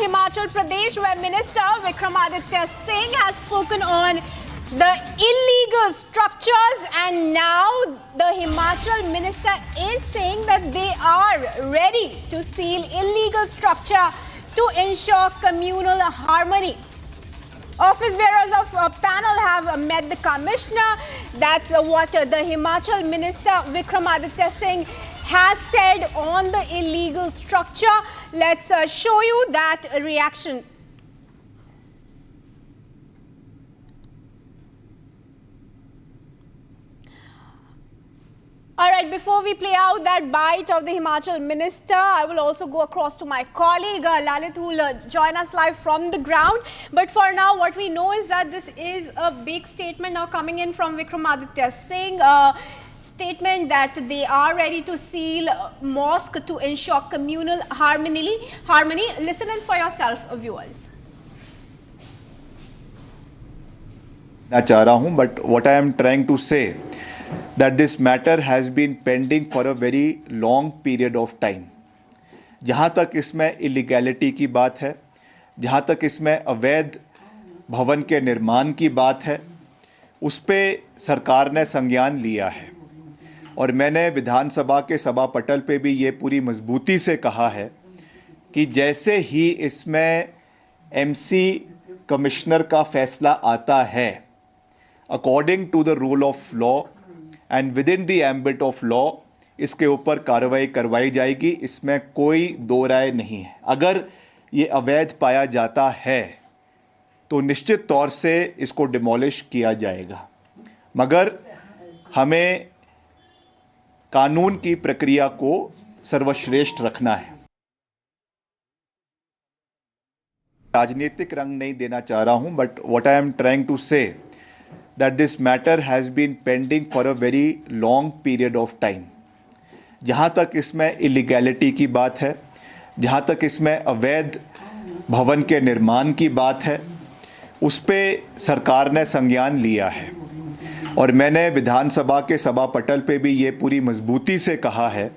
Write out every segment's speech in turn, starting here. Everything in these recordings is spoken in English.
Himachal Pradesh, where Minister Vikramaditya Singh has spoken on the illegal structures, and now the Himachal minister is saying that they are ready to seal illegal structure to ensure communal harmony. Office bearers of panel have met the commissioner. That's what the Himachal minister Vikramaditya Singh has said on the illegal structure. Let's show you that reaction. All right, before we play out that bite of the Himachal minister, I will also go across to my colleague Lalit, who will join us live from the ground. But for now, what we know is that this is a big statement now coming in from Vikramaditya Singh. Statement that they are ready to seal mosque to ensure communal harmony. Listen in for yourself, viewers. I चाह रहा हूं, but what I am trying to say that this matter has been pending for a very long period of time. जहां तक इसमें illegality की बात है, जहां तक इसमें अवैध भवन के निर्माण की बात है, उस पे सरकार ने संज्ञान लिया है और मैंने विधानसभा के सभा पटल पे भी ये पूरी मजबूती से कहा है कि जैसे ही इसमें एमसी कमिश्नर का फैसला आता है, according to the rule of law and within the ambit of law इसके ऊपर कार्रवाई करवाई जाएगी। इसमें कोई दो राय नहीं है। अगर ये अवैध पाया जाता है तो निश्चित तौर से इसको डिमोलिश किया जाएगा, मगर हमें कानून की प्रक्रिया को सर्वश्रेष्ठ रखना है। राजनीतिक रंग नहीं देना चाह रहा हूं, but what I am trying to say that this matter has been pending for a very long period of time. जहाँ तक इसमें illegality की बात है, जहाँ तक इसमें अवैध भवन के निर्माण की बात है, उस पे सरकार ने संज्ञान लिया है और मैंने विधानसभा के सभा पटल पे भी ये पूरी मजबूती से कहा है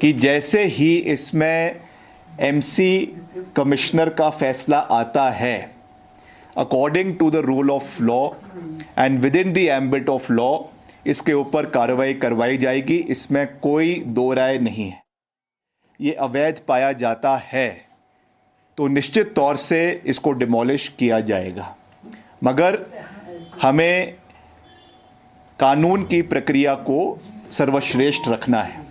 कि जैसे ही इसमें एमसी कमिश्नर का फैसला आता है, according to the rule of law and within the ambit of law इसके ऊपर कार्रवाई करवाई जाएगी। इसमें कोई दो राय नहीं है। ये अवैध पाया जाता है तो निश्चित तौर से इसको डिमोलिश किया जाएगा, मगर हमें कानून की प्रक्रिया को सर्वश्रेष्ठ रखना है।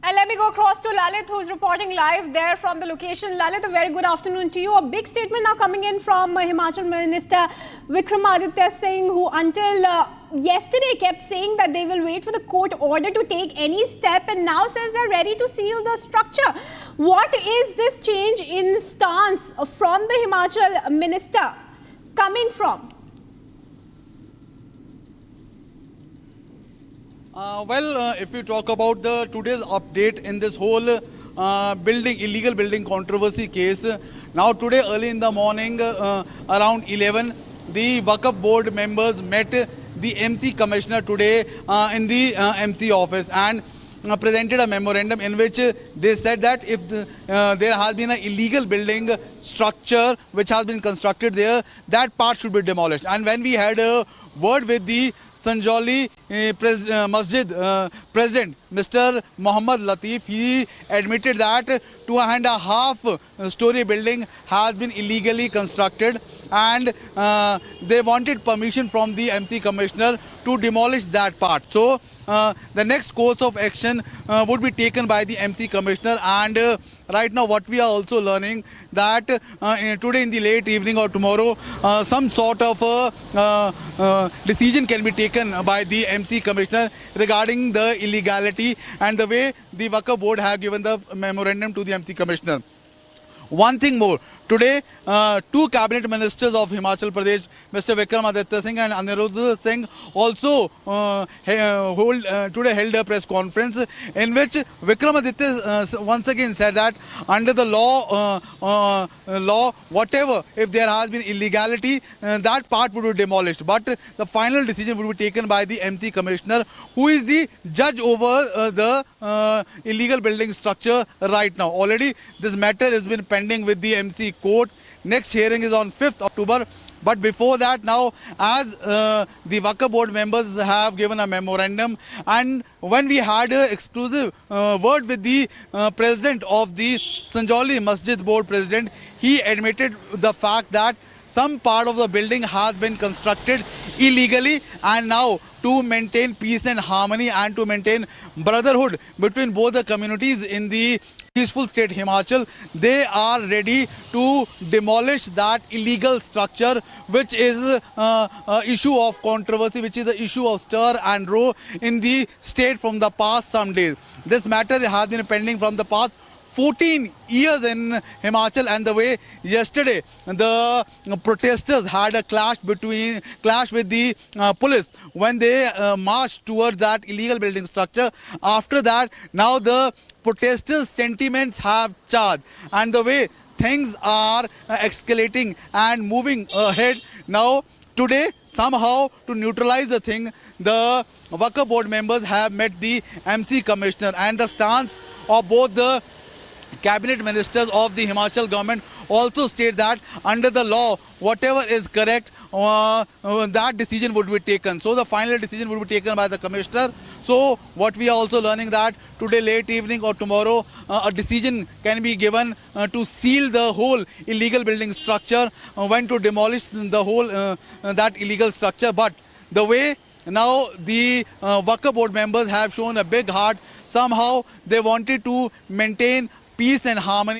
And let me go across to Lalit, who's reporting live there from the location. Lalit, a very good afternoon to you. A big statement now coming in from Himachal Minister Vikramaditya Singh, who until yesterday kept saying that they will wait for the court order to take any step, and now says they're ready to seal the structure. What is this change in stance from the Himachal Minister coming from? If you talk about the today's update in this whole illegal building controversy case, now today early in the morning around 11, the Waqf board members met the MC commissioner today in the MC office and presented a memorandum in which they said that if there has been an illegal building structure which has been constructed there, that part should be demolished. And when we had a word with the Sanjoli Masjid President Mr. Muhammad Latif, he admitted that 2.5 story building has been illegally constructed and they wanted permission from the MC Commissioner to demolish that part. So the next course of action would be taken by the MC Commissioner, and right now what we are also learning that today in the late evening or tomorrow some sort of decision can be taken by the MC Commissioner regarding the illegality and the way the Waqf board have given the memorandum to the MC Commissioner. One thing more, today two cabinet ministers of Himachal Pradesh, Mr. Vikramaditya Singh and Anirudh Singh, also today held a press conference in which Vikramaditya once again said that under the law, whatever, if there has been illegality, that part would be demolished. But the final decision would be taken by the MC Commissioner, who is the judge over the illegal building structure right now. Already this matter has been pending with the MC court. Next hearing is on 5th October. But before that, now, as the Waqf board members have given a memorandum, and when we had an exclusive word with the president of the Sanjauli Masjid board president, he admitted the fact that some part of the building has been constructed illegally, and now to maintain peace and harmony and to maintain brotherhood between both the communities in the peaceful state Himachal, they are ready to demolish that illegal structure, which is an issue of controversy, which is the issue of stir and row in the state from the past some days. This matter has been pending from the past 14 years in Himachal, and the way yesterday the protesters had a clash with the police when they marched towards that illegal building structure. After that, now the protesters' sentiments have charged, and the way things are escalating and moving ahead. Now today, somehow to neutralize the thing, the Waqf board members have met the MC Commissioner, and the stance of both the cabinet ministers of the Himachal government also state that under the law, whatever is correct, that decision would be taken. So the final decision would be taken by the commissioner. So what we are also learning that today late evening or tomorrow a decision can be given to seal the whole illegal building structure, when to demolish the whole that illegal structure. But the way now the Waqf board members have shown a big heart, somehow they wanted to maintain peace and harmony.